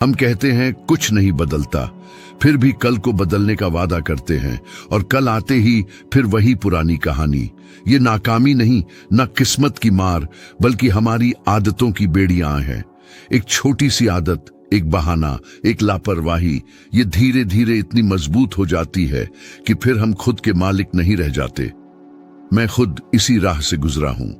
हम कहते हैं कुछ नहीं बदलता, फिर भी कल को बदलने का वादा करते हैं और कल आते ही फिर वही पुरानी कहानी। ये नाकामी नहीं, न किस्मत की मार, बल्कि हमारी आदतों की बेड़ियां हैं। एक छोटी सी आदत, एक बहाना, एक लापरवाही, ये धीरे धीरे इतनी मजबूत हो जाती है कि फिर हम खुद के मालिक नहीं रह जाते। मैं खुद इसी राह से गुजरा हूं।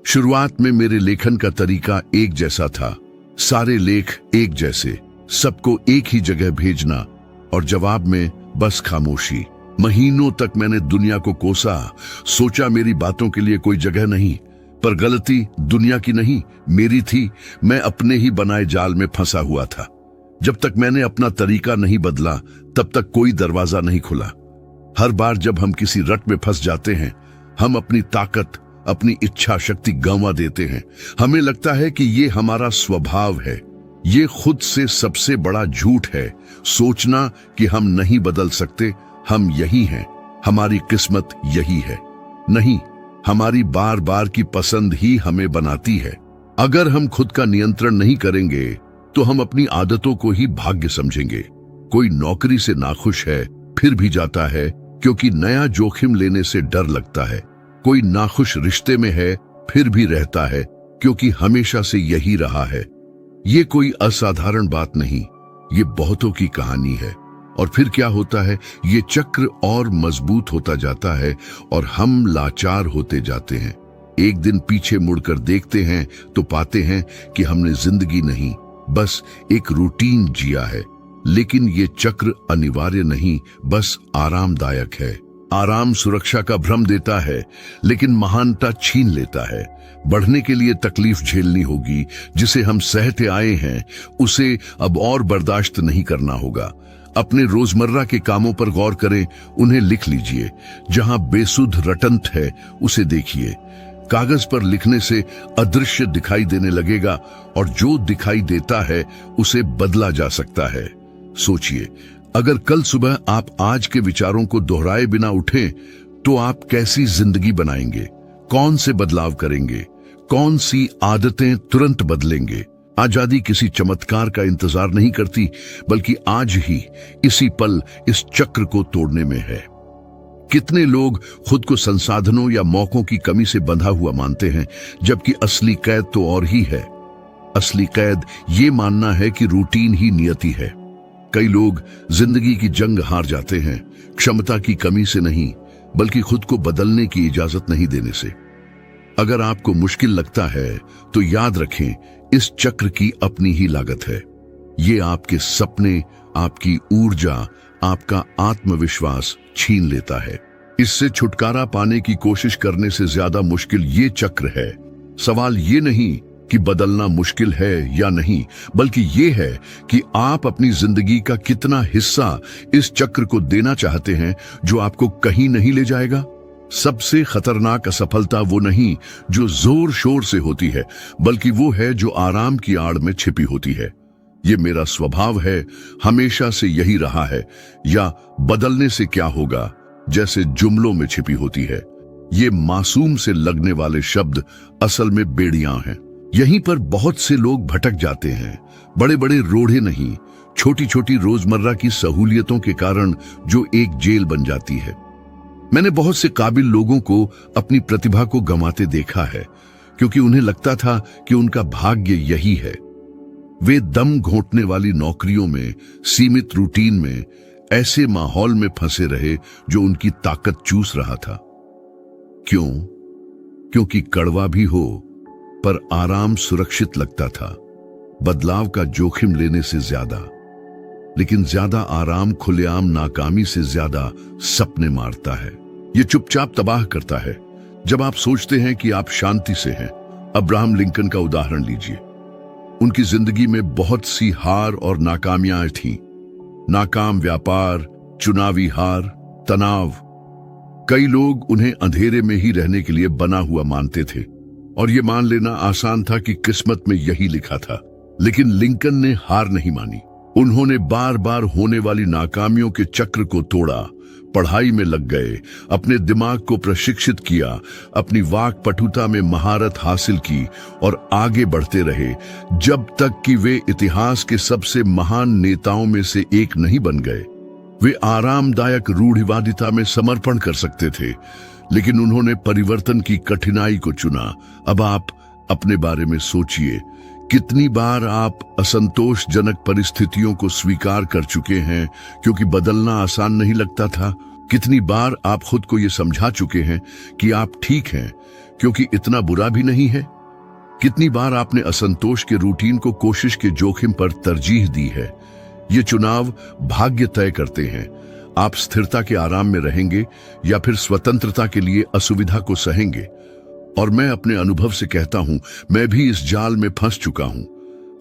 शुरुआत में मेरे लेखन का तरीका एक जैसा था, सारे लेख एक जैसे, सबको एक ही जगह भेजना और जवाब में बस खामोशी। महीनों तक मैंने दुनिया को कोसा, सोचा मेरी बातों के लिए कोई जगह नहीं, पर गलती दुनिया की नहीं, मेरी थी। मैं अपने ही बनाए जाल में फंसा हुआ था। जब तक मैंने अपना तरीका नहीं बदला, तब तक कोई दरवाजा नहीं खुला। हर बार जब हम किसी रट में फंस जाते हैं, हम अपनी ताकत, अपनी इच्छा शक्ति गंवा देते हैं। हमें लगता है कि ये हमारा स्वभाव है। ये खुद से सबसे बड़ा झूठ है, सोचना कि हम नहीं बदल सकते, हम यही हैं, हमारी किस्मत यही है। नहीं, हमारी बार बार की पसंद ही हमें बनाती है। अगर हम खुद का नियंत्रण नहीं करेंगे तो हम अपनी आदतों को ही भाग्य समझेंगे। कोई नौकरी से नाखुश है, फिर भी जाता है क्योंकि नया जोखिम लेने से डर लगता है। कोई नाखुश रिश्ते में है, फिर भी रहता है क्योंकि हमेशा से यही रहा है। ये कोई असाधारण बात नहीं, ये बहुतों की कहानी है। और फिर क्या होता है, ये चक्र और मजबूत होता जाता है और हम लाचार होते जाते हैं। एक दिन पीछे मुड़कर देखते हैं तो पाते हैं कि हमने जिंदगी नहीं, बस एक रूटीन जिया है। लेकिन ये चक्र अनिवार्य नहीं, बस आरामदायक है। आराम सुरक्षा का भ्रम देता है, लेकिन महानता छीन लेता है। बढ़ने के लिए तकलीफ झेलनी होगी, जिसे हम सहते आए हैं उसे अब और बर्दाश्त नहीं करना होगा। अपने रोजमर्रा के कामों पर गौर करें, उन्हें लिख लीजिए। जहां बेसुध रटंत है उसे देखिए। कागज पर लिखने से अदृश्य दिखाई देने लगेगा और जो दिखाई देता है उसे बदला जा सकता है। सोचिए, अगर कल सुबह आप आज के विचारों को दोहराए बिना उठें तो आप कैसी जिंदगी बनाएंगे? कौन से बदलाव करेंगे? कौन सी आदतें तुरंत बदलेंगे? आजादी किसी चमत्कार का इंतजार नहीं करती, बल्कि आज ही इसी पल इस चक्र को तोड़ने में है। कितने लोग खुद को संसाधनों या मौकों की कमी से बंधा हुआ मानते हैं, जबकि असली कैद तो और ही है। असली कैद ये मानना है कि रूटीन ही नियति है। कई लोग जिंदगी की जंग हार जाते हैं, क्षमता की कमी से नहीं, बल्कि खुद को बदलने की इजाजत नहीं देने से। अगर आपको मुश्किल लगता है तो याद रखें, इस चक्र की अपनी ही लागत है। ये आपके सपने, आपकी ऊर्जा, आपका आत्मविश्वास छीन लेता है। इससे छुटकारा पाने की कोशिश करने से ज्यादा मुश्किल ये चक्र है। सवाल ये नहीं कि बदलना मुश्किल है या नहीं, बल्कि ये है कि आप अपनी जिंदगी का कितना हिस्सा इस चक्र को देना चाहते हैं जो आपको कहीं नहीं ले जाएगा। सबसे खतरनाक असफलता वो नहीं जो जोर शोर से होती है, बल्कि वो है जो आराम की आड़ में छिपी होती है। ये मेरा स्वभाव है, हमेशा से यही रहा है, या बदलने से क्या होगा जैसे जुमलों में छिपी होती है। ये मासूम से लगने वाले शब्द असल में बेड़ियां हैं। यहीं पर बहुत से लोग भटक जाते हैं। बड़े बड़े रोड़े नहीं, छोटी छोटी रोजमर्रा की सहूलियतों के कारण जो एक जेल बन जाती है। मैंने बहुत से काबिल लोगों को अपनी प्रतिभा को गंवाते देखा है, क्योंकि उन्हें लगता था कि उनका भाग्य यही है। वे दम घोंटने वाली नौकरियों में, सीमित रूटीन में, ऐसे माहौल में फंसे रहे जो उनकी ताकत चूस रहा था। क्यों? क्योंकि कड़वा भी हो पर आराम सुरक्षित लगता था, बदलाव का जोखिम लेने से ज्यादा। लेकिन ज्यादा आराम खुलेआम नाकामी से ज्यादा सपने मारता है। ये चुपचाप तबाह करता है। जब आप सोचते हैं कि आप शांति से हैं, अब्राहम लिंकन का उदाहरण लीजिए। उनकी जिंदगी में बहुत सी हार और नाकामियां थीं। नाकाम व्यापार, चुनावी हार, तनाव। कई लोग उन्हें अंधेरे में ही रहने के लिए बना हुआ मानते थे और ये मान लेना आसान था कि किस्मत में यही लिखा था। लेकिन लिंकन ने हार नहीं मानी। उन्होंने बार बार होने वाली नाकामियों के चक्र को तोड़ा, पढ़ाई में लग गए, अपने दिमाग को प्रशिक्षित किया, अपनी वाक पटुता में महारत हासिल की और आगे बढ़ते रहे जब तक कि वे इतिहास के सबसे महान नेताओं में से एक नहीं बन गए। वे आरामदायक रूढ़िवादिता में समर्पण कर सकते थे, लेकिन उन्होंने परिवर्तन की कठिनाई को चुना। अब आप अपने बारे में सोचिए, कितनी बार आप असंतोषजनक परिस्थितियों को स्वीकार कर चुके हैं क्योंकि बदलना आसान नहीं लगता था। कितनी बार आप खुद को ये समझा चुके हैं कि आप ठीक हैं क्योंकि इतना बुरा भी नहीं है। कितनी बार आपने असंतोष के रूटीन को कोशिश के जोखिम पर तरजीह दी है। ये चुनाव भाग्य तय करते हैं। आप स्थिरता के आराम में रहेंगे या फिर स्वतंत्रता के लिए असुविधा को सहेंगे। और मैं अपने अनुभव से कहता हूं, मैं भी इस जाल में फंस चुका हूं।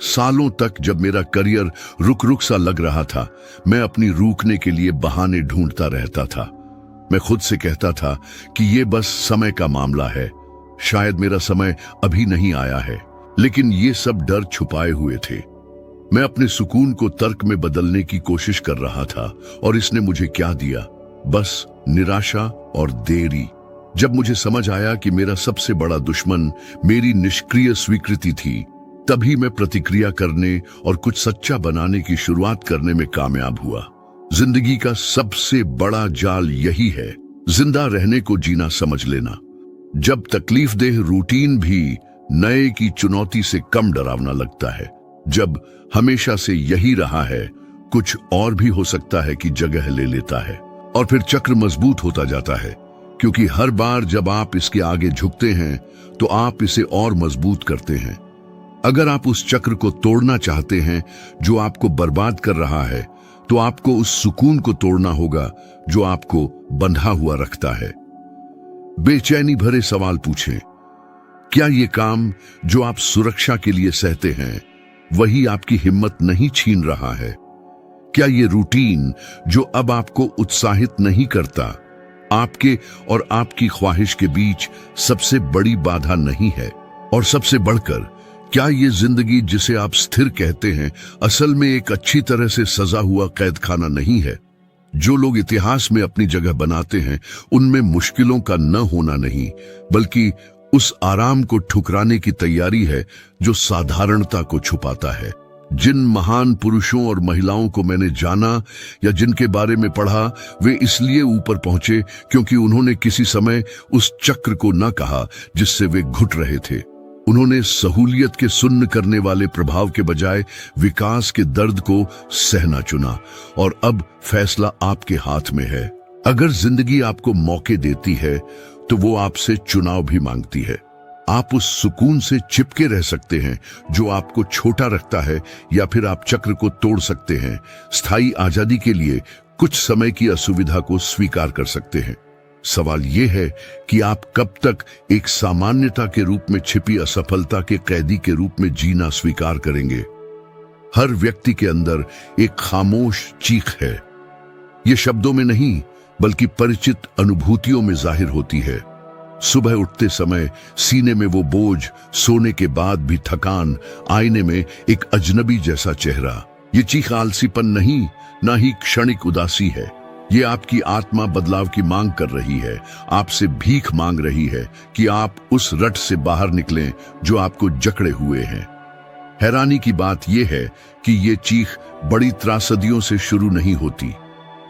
सालों तक जब मेरा करियर रुक रुक सा लग रहा था, मैं अपनी रुकने के लिए बहाने ढूंढता रहता था। मैं खुद से कहता था कि ये बस समय का मामला है, शायद मेरा समय अभी नहीं आया है। लेकिन ये सब डर छुपाए हुए थे। मैं अपने सुकून को तर्क में बदलने की कोशिश कर रहा था और इसने मुझे क्या दिया? बस निराशा और देरी। जब मुझे समझ आया कि मेरा सबसे बड़ा दुश्मन मेरी निष्क्रिय स्वीकृति थी, तभी मैं प्रतिक्रिया करने और कुछ सच्चा बनाने की शुरुआत करने में कामयाब हुआ। जिंदगी का सबसे बड़ा जाल यही है, जिंदा रहने को जीना समझ लेना। जब तकलीफदेह रूटीन भी नए की चुनौती से कम डरावना लगता है, जब हमेशा से यही रहा है, कुछ और भी हो सकता है कि जगह ले लेता है। और फिर चक्र मजबूत होता जाता है, क्योंकि हर बार जब आप इसके आगे झुकते हैं तो आप इसे और मजबूत करते हैं। अगर आप उस चक्र को तोड़ना चाहते हैं जो आपको बर्बाद कर रहा है, तो आपको उस सुकून को तोड़ना होगा जो आपको बंधा हुआ रखता है। बेचैनी भरे सवाल पूछें। क्या ये काम जो आप सुरक्षा के लिए सहते हैं, वही आपकी हिम्मत नहीं छीन रहा है? क्या ये रूटीन जो अब आपको उत्साहित नहीं करता, आपके और आपकी ख्वाहिश के बीच सबसे बड़ी बाधा नहीं है? और सबसे बढ़कर, क्या ये जिंदगी जिसे आप स्थिर कहते हैं, असल में एक अच्छी तरह से सजा हुआ कैद खाना नहीं है? जो लोग इतिहास में अपनी जगह बनाते हैं, उनमें मुश्किलों का न होना नहीं, बल्कि उस आराम को ठुकराने की तैयारी है जो साधारणता को छुपाता है। जिन महान पुरुषों और महिलाओं को मैंने जाना या जिनके बारे में पढ़ा, वे इसलिए ऊपर पहुंचे क्योंकि उन्होंने किसी समय उस चक्र को न कहा जिससे वे घुट रहे थे। उन्होंने सहूलियत के सुन्न करने वाले प्रभाव के बजाय विकास के दर्द को सहना चुना। और अब फैसला आपके हाथ में है। अगर जिंदगी आपको मौके देती है तो वो आपसे चुनाव भी मांगती है। आप उस सुकून से चिपके रह सकते हैं जो आपको छोटा रखता है, या फिर आप चक्र को तोड़ सकते हैं। स्थायी आजादी के लिए कुछ समय की असुविधा को स्वीकार कर सकते हैं। सवाल यह है कि आप कब तक एक सामान्यता के रूप में छिपी असफलता के कैदी के रूप में जीना स्वीकार करेंगे? हर व्यक्ति के अंदर एक खामोश चीख है। ये शब्दों में नहीं, बल्कि परिचित अनुभूतियों में जाहिर होती है। सुबह उठते समय सीने में वो बोझ, सोने के बाद भी थकान, आईने में एक अजनबी जैसा चेहरा। ये चीख आलसीपन नहीं, ना ही क्षणिक उदासी है। ये आपकी आत्मा बदलाव की मांग कर रही है, आपसे भीख मांग रही है कि आप उस रट से बाहर निकलें जो आपको जकड़े हुए हैं। हैरानी की बात यह है कि ये चीख बड़ी त्रासदियों से शुरू नहीं होती।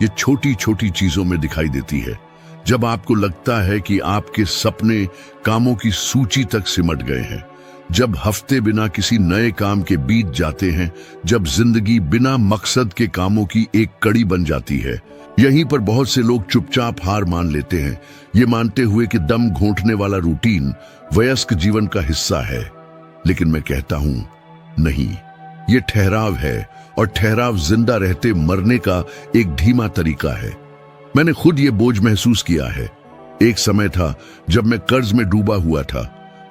ये छोटी छोटी चीजों में दिखाई देती है। जब आपको लगता है कि आपके सपने कामों की सूची तक सिमट गए हैं, जब हफ्ते बिना किसी नए काम के बीत जाते हैं, जब जिंदगी बिना मकसद के कामों की एक कड़ी बन जाती है, यहीं पर बहुत से लोग चुपचाप हार मान लेते हैं, ये मानते हुए कि दम घोंटने वाला रूटीन वयस्क जीवन का हिस्सा है। लेकिन मैं कहता हूं, नहीं, ये ठहराव है, और ठहराव जिंदा रहते मरने का एक धीमा तरीका है। मैंने खुद ये बोझ महसूस किया है। एक समय था जब मैं कर्ज में डूबा हुआ था।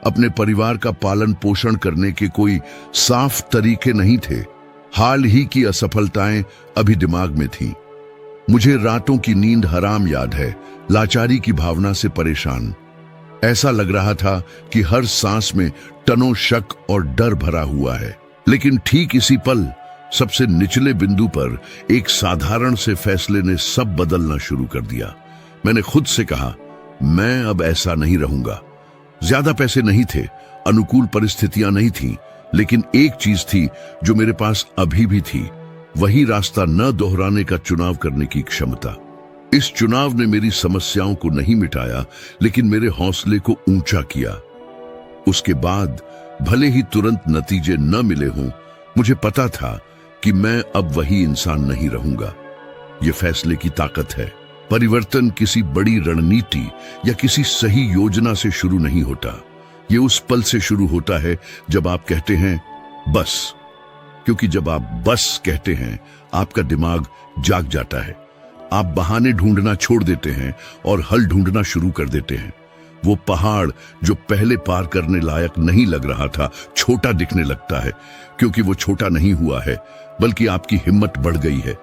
अपने परिवार का पालन पोषण करने के कोई साफ तरीके नहीं थे। हाल ही की असफलताएं अभी दिमाग में थीं। मुझे रातों की नींद हराम याद है, लाचारी की भावना से परेशान। ऐसा लग रहा था कि हर सांस में टनों शक और डर भरा हुआ है। लेकिन ठीक इसी पल सबसे निचले बिंदु पर एक साधारण से फैसले ने सब बदलना शुरू कर दिया। मैंने खुद से कहा, मैं अब ऐसा नहीं रहूंगा। ज्यादा पैसे नहीं थे, अनुकूल परिस्थितियां नहीं थीं, लेकिन एक चीज थी जो मेरे पास अभी भी थी, वही रास्ता न दोहराने का चुनाव करने की क्षमता। इस चुनाव ने मेरी समस्याओं को नहीं मिटाया, लेकिन मेरे हौसले को ऊंचा किया। उसके बाद भले ही तुरंत नतीजे न मिले हों, मुझे पता था कि मैं अब वही इंसान नहीं रहूंगा। यह फैसले की ताकत है। परिवर्तन किसी बड़ी रणनीति या किसी सही योजना से शुरू नहीं होता। ये उस पल से शुरू होता है जब आप कहते हैं बस। क्योंकि जब आप बस कहते हैं, आपका दिमाग जाग जाता है। आप बहाने ढूंढना छोड़ देते हैं और हल ढूंढना शुरू कर देते हैं। वो पहाड़ जो पहले पार करने लायक नहीं लग रहा था, छोटा दिखने लगता है, क्योंकि वो छोटा नहीं हुआ है, बल्कि आपकी हिम्मत बढ़ गई है।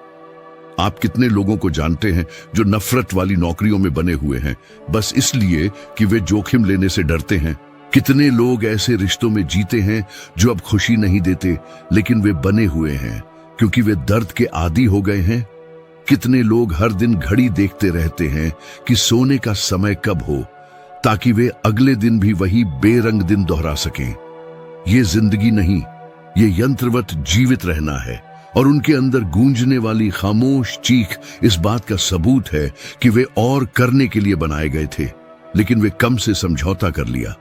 आप कितने लोगों को जानते हैं जो नफरत वाली नौकरियों में बने हुए हैं, बस इसलिए कि वे जोखिम लेने से डरते हैं? कितने लोग ऐसे रिश्तों में जीते हैं जो अब खुशी नहीं देते, लेकिन वे बने हुए हैं क्योंकि वे दर्द के आदी हो गए हैं? कितने लोग हर दिन घड़ी देखते रहते हैं कि सोने का समय कब हो, ताकि वे अगले दिन भी वही बेरंग दिन दोहरा सकें? ये जिंदगी नहीं, ये यंत्रवत जीवित रहना है। और उनके अंदर गूंजने वाली खामोश चीख इस बात का सबूत है कि वे और करने के लिए बनाए गए थे, लेकिन वे कम से समझौता कर लिया।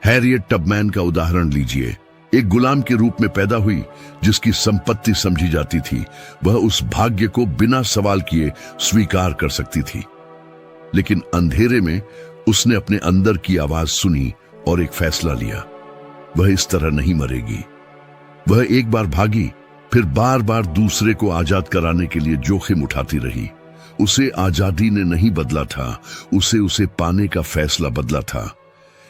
हैरियट टबमैन का उदाहरण लीजिए। एक गुलाम के रूप में पैदा हुई, जिसकी संपत्ति समझी जाती थी, वह उस भाग्य को बिना सवाल किए स्वीकार कर सकती थी। लेकिन अंधेरे में उसने अपने अंदर की आवाज सुनी और एक फैसला लिया। वह इस तरह नहीं मरेगी। वह एक बार भागी, फिर बार बार दूसरे को आजाद कराने के लिए जोखिम उठाती रही। उसे आजादी ने नहीं बदला था, उसे पाने का फैसला बदला था।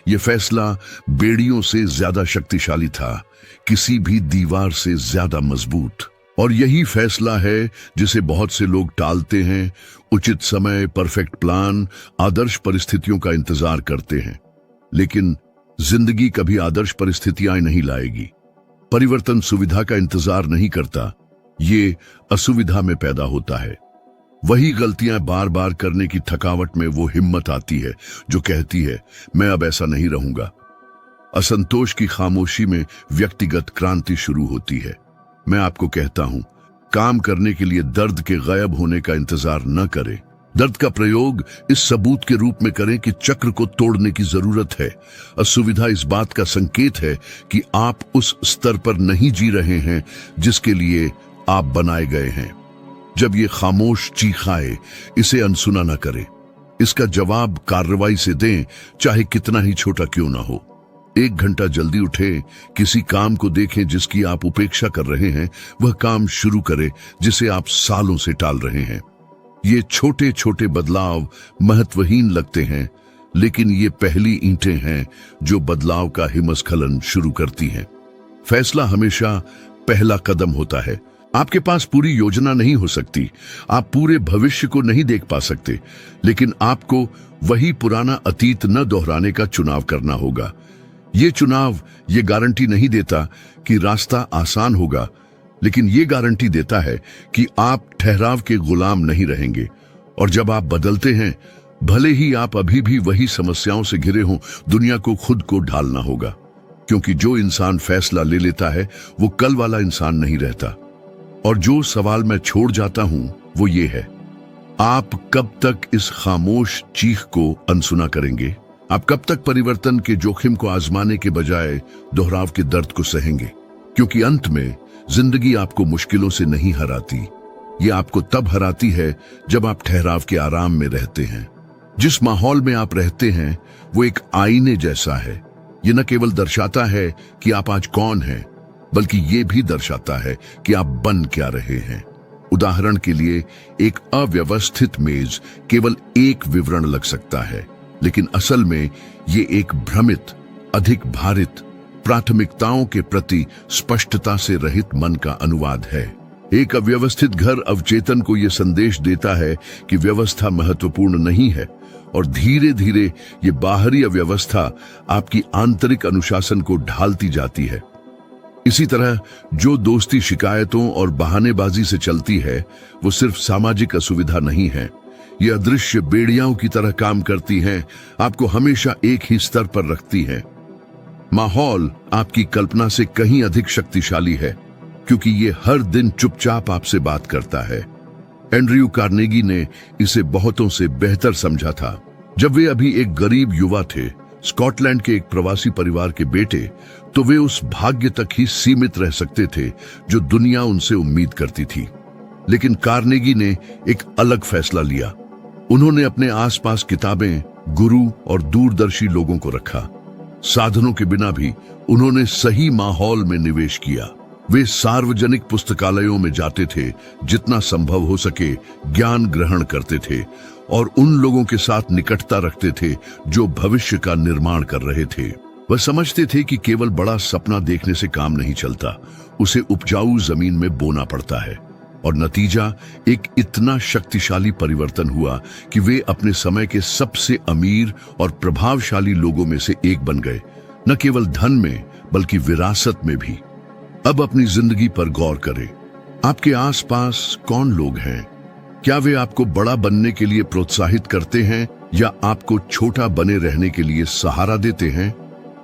यह फैसला बेड़ियों से ज्यादा शक्तिशाली था, किसी भी दीवार से ज्यादा मजबूत। और यही फैसला है जिसे बहुत से लोग टालते हैं। उचित समय, परफेक्ट प्लान, आदर्श परिस्थितियों का इंतजार करते हैं, लेकिन जिंदगी कभी आदर्श परिस्थितियां नहीं लाएगी। परिवर्तन सुविधा का इंतजार नहीं करता, ये असुविधा में पैदा होता है। वही गलतियां बार बार करने की थकावट में वो हिम्मत आती है जो कहती है, मैं अब ऐसा नहीं रहूंगा। असंतोष की खामोशी में व्यक्तिगत क्रांति शुरू होती है। मैं आपको कहता हूं, काम करने के लिए दर्द के गायब होने का इंतजार न करें। दर्द का प्रयोग इस सबूत के रूप में करें कि चक्र को तोड़ने की जरूरत है। असुविधा इस बात का संकेत है कि आप उस स्तर पर नहीं जी रहे हैं जिसके लिए आप बनाए गए हैं। जब ये खामोश चीख आए, इसे अनसुना न करें। इसका जवाब कार्रवाई से दें, चाहे कितना ही छोटा क्यों ना हो। 1 घंटा जल्दी उठें, किसी काम को देखें जिसकी आप उपेक्षा कर रहे हैं, वह काम शुरू करें जिसे आप सालों से टाल रहे हैं। ये छोटे छोटे बदलाव महत्वहीन लगते हैं, लेकिन ये पहली ईंटें हैं जो बदलाव का हिमस्खलन शुरू करती हैं। फैसला हमेशा पहला कदम होता है। आपके पास पूरी योजना नहीं हो सकती, आप पूरे भविष्य को नहीं देख पा सकते, लेकिन आपको वही पुराना अतीत न दोहराने का चुनाव करना होगा। ये चुनाव ये गारंटी नहीं देता कि रास्ता आसान होगा, लेकिन ये गारंटी देता है कि आप ठहराव के गुलाम नहीं रहेंगे। और जब आप बदलते हैं, भले ही आप अभी भी वही समस्याओं से घिरे हों, दुनिया को खुद को ढालना होगा। क्योंकि जो इंसान फैसला ले लेता है, वो कल वाला इंसान नहीं रहता। और जो सवाल मैं छोड़ जाता हूं, वो ये है, आप कब तक इस खामोश चीख को अनसुना करेंगे? आप कब तक परिवर्तन के जोखिम को आजमाने के बजाय दोहराव के दर्द को सहेंगे? क्योंकि अंत में जिंदगी आपको मुश्किलों से नहीं हराती, ये आपको तब हराती है जब आप ठहराव के आराम में रहते हैं। जिस माहौल में आप रहते हैं, वो एक आईने जैसा है। ये न केवल दर्शाता है कि आप आज कौन हैं, बल्कि ये भी दर्शाता है कि आप बन क्या रहे हैं। उदाहरण के लिए, एक अव्यवस्थित मेज केवल एक विवरण लग सकता है, लेकिन असल में ये एक भ्रमित, अधिक भारित, प्राथमिकताओं के प्रति स्पष्टता से रहित मन का अनुवाद है। एक अव्यवस्थित घर अवचेतन को यह संदेश देता है कि व्यवस्था महत्वपूर्ण नहीं है, और धीरे धीरे ये बाहरी अव्यवस्था आपकी आंतरिक अनुशासन को ढालती जाती है। इसी तरह जो दोस्ती शिकायतों और बहानेबाजी से चलती है, वो सिर्फ सामाजिक असुविधा नहीं है। ये अदृश्य बेड़ियाओं की तरह काम करती हैं, आपको हमेशा एक ही स्तर पर रखती हैं। माहौल आपकी कल्पना से कहीं अधिक शक्तिशाली है, क्योंकि ये हर दिन चुपचाप आपसे बात करता है। एंड्रयू कार्नेगी ने इसे बहुतों से बेहतर समझा था। जब वे अभी एक गरीब युवा थे, स्कॉटलैंड के एक प्रवासी परिवार के बेटे, तो वे उस भाग्य तक ही सीमित रह सकते थे जो दुनिया उनसे उम्मीद करती थी। लेकिन कार्नेगी ने एक अलग फैसला लिया। उन्होंने अपने आसपास किताबें, गुरु और दूरदर्शी लोगों को रखा। साधनों के बिना भी उन्होंने सही माहौल में निवेश किया। वे सार्वजनिक पुस्तकालयों में जाते थे, जितना संभव हो सके ज्ञान ग्रहण करते थे और उन लोगों के साथ निकटता रखते थे जो भविष्य का निर्माण कर रहे थे। वह समझते थे कि केवल बड़ा सपना देखने से काम नहीं चलता, उसे उपजाऊ जमीन में बोना पड़ता है। और नतीजा एक इतना शक्तिशाली परिवर्तन हुआ कि वे अपने समय के सबसे अमीर और प्रभावशाली लोगों में से एक बन गए, न केवल धन में बल्कि विरासत में भी। अब अपनी जिंदगी पर गौर करें। आपके आसपास कौन लोग हैं? क्या वे आपको बड़ा बनने के लिए प्रोत्साहित करते हैं या आपको छोटा बने रहने के लिए सहारा देते हैं?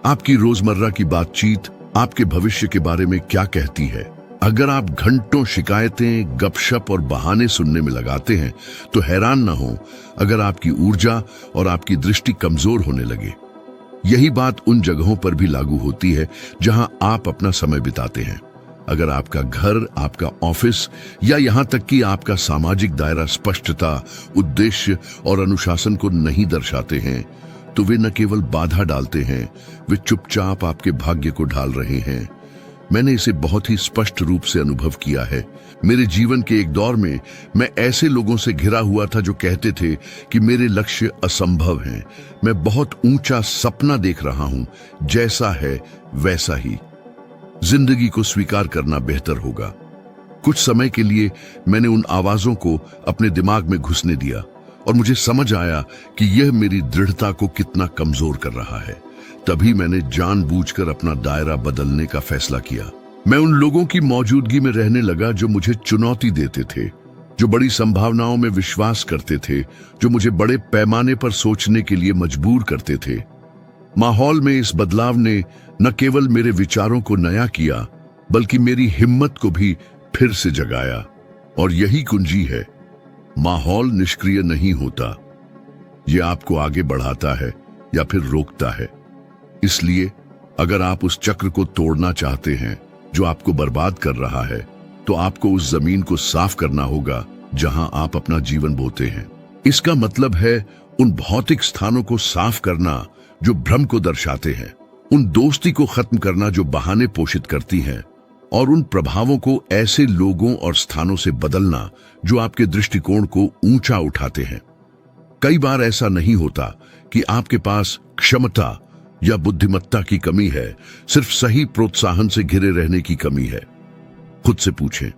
आपकी रोजमर्रा की बातचीत आपके भविष्य के बारे में क्या कहती है? अगर आप घंटों शिकायतें, गपशप और बहाने सुनने में लगाते हैं, तो हैरान ना हो अगर आपकी ऊर्जा और आपकी दृष्टि कमजोर होने लगे। यही बात उन जगहों पर भी लागू होती है जहां आप अपना समय बिताते हैं। अगर आपका घर, आपका ऑफिस या यहां तक कि आपका सामाजिक दायरा स्पष्टता, उद्देश्य और अनुशासन को नहीं दर्शाते हैं, तो वे न केवल बाधा डालते हैं, वे चुपचाप आपके भाग्य को ढाल रहे हैं। मैंने इसे बहुत ही स्पष्ट रूप से अनुभव किया है। मेरे जीवन के एक दौर में मैं ऐसे लोगों से घिरा हुआ था जो कहते थे कि मेरे लक्ष्य असंभव हैं, मैं बहुत ऊंचा सपना देख रहा हूं, जैसा है वैसा ही। जिंदगी को स्वीकार करना बेहतर होगा। कुछ समय के लिए मैंने उन आवाजों को अपने दिमाग में घुसने दिया और मुझे समझ आया कि यह मेरी दृढ़ता को कितना कमजोर कर रहा है। तभी मैंने जानबूझकर अपना दायरा बदलने का फैसला किया। मैं उन लोगों की मौजूदगी में रहने लगा जो मुझे चुनौती देते थे, जो बड़ी संभावनाओं में विश्वास करते थे, जो मुझे बड़े पैमाने पर सोचने के लिए मजबूर करते थे। माहौल में इस बदलाव ने न केवल मेरे विचारों को नया किया, बल्कि मेरी हिम्मत को भी फिर से जगाया। और यही कुंजी है, माहौल निष्क्रिय नहीं होता, यह आपको आगे बढ़ाता है या फिर रोकता है। इसलिए अगर आप उस चक्र को तोड़ना चाहते हैं जो आपको बर्बाद कर रहा है, तो आपको उस जमीन को साफ करना होगा जहां आप अपना जीवन बोते हैं। इसका मतलब है उन भौतिक स्थानों को साफ करना जो भ्रम को दर्शाते हैं, उन दोस्ती को खत्म करना जो बहाने पोषित करती हैं, और उन प्रभावों को ऐसे लोगों और स्थानों से बदलना जो आपके दृष्टिकोण को ऊंचा उठाते हैं। कई बार ऐसा नहीं होता कि आपके पास क्षमता या बुद्धिमत्ता की कमी है, सिर्फ सही प्रोत्साहन से घिरे रहने की कमी है। खुद से पूछें,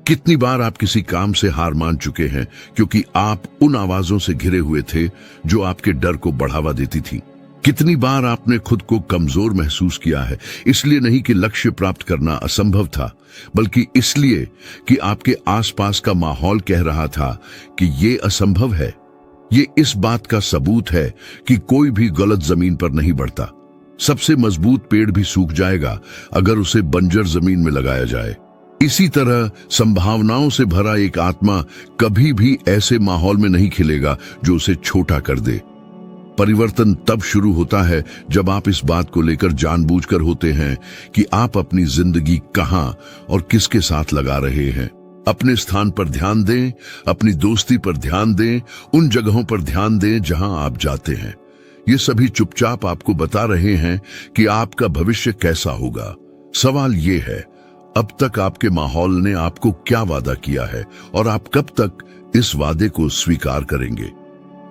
कितनी बार आप किसी काम से हार मान चुके हैं क्योंकि आप उन आवाजों से घिरे हुए थे जो आपके डर को बढ़ावा देती थी? कितनी बार आपने खुद को कमजोर महसूस किया है, इसलिए नहीं कि लक्ष्य प्राप्त करना असंभव था, बल्कि इसलिए कि आपके आसपास का माहौल कह रहा था कि ये असंभव है। ये इस बात का सबूत है कि कोई भी गलत जमीन पर नहीं बढ़ता। सबसे मजबूत पेड़ भी सूख जाएगा अगर उसे बंजर जमीन में लगाया जाए। इसी तरह संभावनाओं से भरा एक आत्मा कभी भी ऐसे माहौल में नहीं खिलेगा जो उसे छोटा कर दे। परिवर्तन तब शुरू होता है जब आप इस बात को लेकर जानबूझकर होते हैं कि आप अपनी जिंदगी कहां और किसके साथ लगा रहे हैं। अपने स्थान पर ध्यान दें, अपनी दोस्ती पर ध्यान दें, उन जगहों पर ध्यान दें जहां आप जाते हैं। ये सभी चुपचाप आपको बता रहे हैं कि आपका भविष्य कैसा होगा। सवाल ये है, अब तक आपके माहौल ने आपको क्या वादा किया है और आप कब तक इस वादे को स्वीकार करेंगे?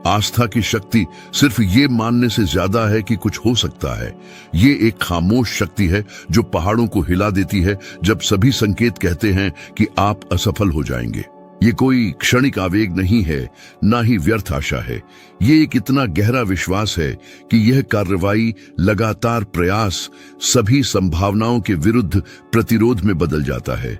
आस्था की शक्ति सिर्फ ये मानने से ज्यादा है कि कुछ हो सकता है। ये एक खामोश शक्ति है जो पहाड़ों को हिला देती है जब सभी संकेत कहते हैं कि आप असफल हो जाएंगे। ये कोई क्षणिक आवेग नहीं है, ना ही व्यर्थ आशा है। ये एक इतना गहरा विश्वास है कि यह कार्रवाई, लगातार प्रयास सभी संभावनाओं के विरुद्ध प्रतिरोध में बदल जाता है।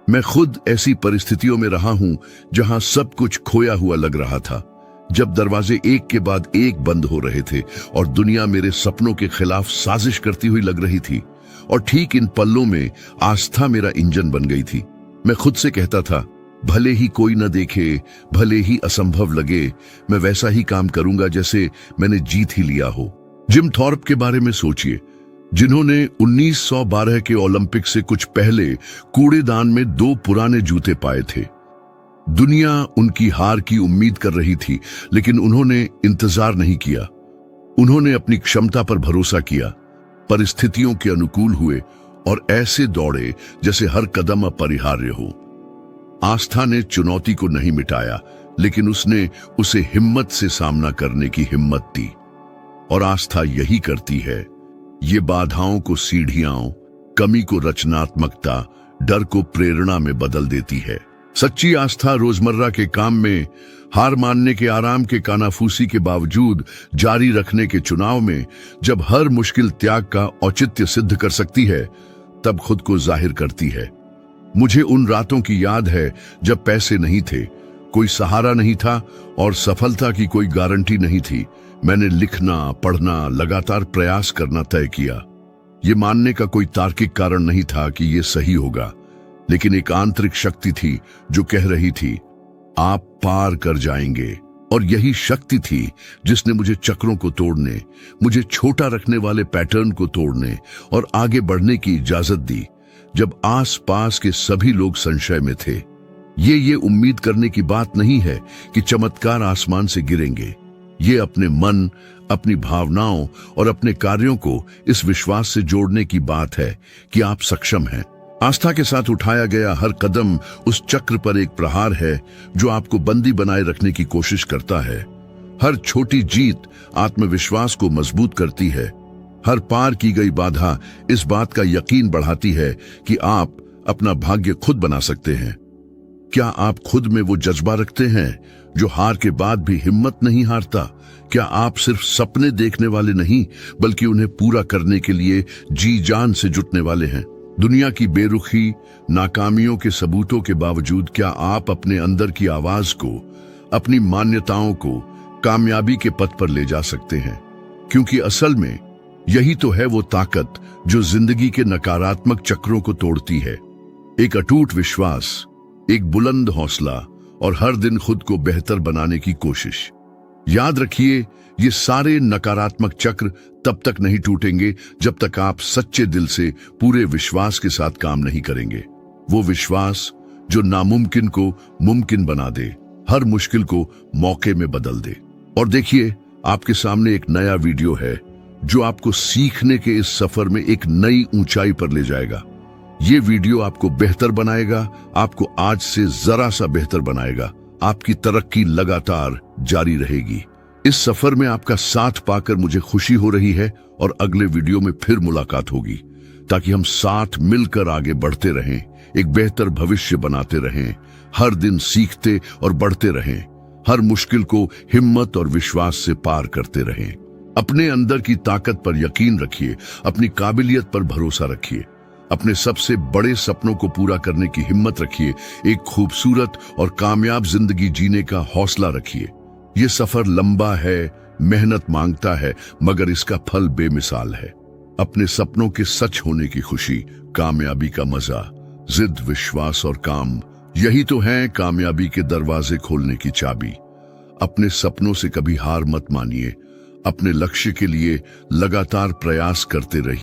मैं खुद ऐसी परिस्थितियों में रहा हूं जहां सब कुछ खोया हुआ लग रहा था, जब दरवाजे एक के बाद एक बंद हो रहे थे और दुनिया मेरे सपनों के खिलाफ साजिश करती हुई लग रही थी। और ठीक इन पलों में आस्था मेरा इंजन बन गई थी। मैं खुद से कहता था, भले ही कोई न देखे, भले ही असंभव लगे, मैं वैसा ही काम करूंगा जैसे मैंने जीत ही लिया हो। जिम थॉर्प के बारे में सोचिए, जिन्होंने 1912 के ओलंपिक से कुछ पहले कूड़ेदान में 2 पुराने जूते पाए थे। दुनिया उनकी हार की उम्मीद कर रही थी, लेकिन उन्होंने इंतजार नहीं किया। उन्होंने अपनी क्षमता पर भरोसा किया, परिस्थितियों के अनुकूल हुए और ऐसे दौड़े जैसे हर कदम अपरिहार्य हो। आस्था ने चुनौती को नहीं मिटाया, लेकिन उसने उसे हिम्मत से सामना करने की हिम्मत दी। और आस्था यही करती है, ये बाधाओं को सीढ़ियां, कमी को रचनात्मकता, डर को प्रेरणा में बदल देती है। सच्ची आस्था रोजमर्रा के काम में, हार मानने के आराम के कानाफूसी के बावजूद जारी रखने के चुनाव में, जब हर मुश्किल त्याग का औचित्य सिद्ध कर सकती है, तब खुद को जाहिर करती है। मुझे उन रातों की याद है जब पैसे नहीं थे, कोई सहारा नहीं था और सफलता की कोई गारंटी नहीं थी। मैंने लिखना, पढ़ना, लगातार प्रयास करना तय किया। ये मानने का कोई तार्किक कारण नहीं था कि ये सही होगा, लेकिन एक आंतरिक शक्ति थी जो कह रही थी, आप पार कर जाएंगे। और यही शक्ति थी जिसने मुझे चक्रों को तोड़ने, मुझे छोटा रखने वाले पैटर्न को तोड़ने और आगे बढ़ने की इजाजत दी, जब आसपास के सभी लोग संशय में थे। ये उम्मीद करने की बात नहीं है कि चमत्कार आसमान से गिरेंगे। ये अपने मन, अपनी भावनाओं और अपने कार्यों को इस विश्वास से जोड़ने की बात है कि आप सक्षम हैं। आस्था के साथ उठाया गया हर कदम उस चक्र पर एक प्रहार है जो आपको बंदी बनाए रखने की कोशिश करता है। हर छोटी जीत आत्मविश्वास को मजबूत करती है। हर पार की गई बाधा इस बात का यकीन बढ़ाती है कि आप अपना भाग्य खुद बना सकते हैं। क्या आप खुद में वो जज्बा रखते हैं जो हार के बाद भी हिम्मत नहीं हारता? क्या आप सिर्फ सपने देखने वाले नहीं, बल्कि उन्हें पूरा करने के लिए जी जान से जुटने वाले हैं? दुनिया की बेरुखी, नाकामियों के सबूतों के बावजूद क्या आप अपने अंदर की आवाज को, अपनी मान्यताओं को कामयाबी के पथ पर ले जा सकते हैं? क्योंकि असल में यही तो है वो ताकत जो जिंदगी के नकारात्मक चक्रों को तोड़ती है। एक अटूट विश्वास, एक बुलंद हौसला और हर दिन खुद को बेहतर बनाने की कोशिश। याद रखिए, ये सारे नकारात्मक चक्र तब तक नहीं टूटेंगे जब तक आप सच्चे दिल से पूरे विश्वास के साथ काम नहीं करेंगे। वो विश्वास जो नामुमकिन को मुमकिन बना दे, हर मुश्किल को मौके में बदल दे। और देखिए, आपके सामने एक नया वीडियो है जो आपको सीखने के इस सफर में एक नई ऊंचाई पर ले जाएगा। ये वीडियो आपको बेहतर बनाएगा, आपको आज से जरा सा बेहतर बनाएगा। आपकी तरक्की लगातार जारी रहेगी। इस सफर में आपका साथ पाकर मुझे खुशी हो रही है और अगले वीडियो में फिर मुलाकात होगी, ताकि हम साथ मिलकर आगे बढ़ते रहें, एक बेहतर भविष्य बनाते रहें, हर दिन सीखते और बढ़ते रहें, हर मुश्किल को हिम्मत और विश्वास से पार करते रहें। अपने अंदर की ताकत पर यकीन रखिए, अपनी काबिलियत पर भरोसा रखिए, अपने सबसे बड़े सपनों को पूरा करने की हिम्मत रखिए, एक खूबसूरत और कामयाब जिंदगी जीने का हौसला रखिए। ये सफर लंबा है, मेहनत मांगता है, मगर इसका फल बेमिसाल है। अपने सपनों के सच होने की खुशी, कामयाबी का मजा, जिद, विश्वास और काम, यही तो है कामयाबी के दरवाजे खोलने की चाबी। अपने सपनों से कभी हार मत मानिए, अपने लक्ष्य के लिए लगातार प्रयास करते रहिए।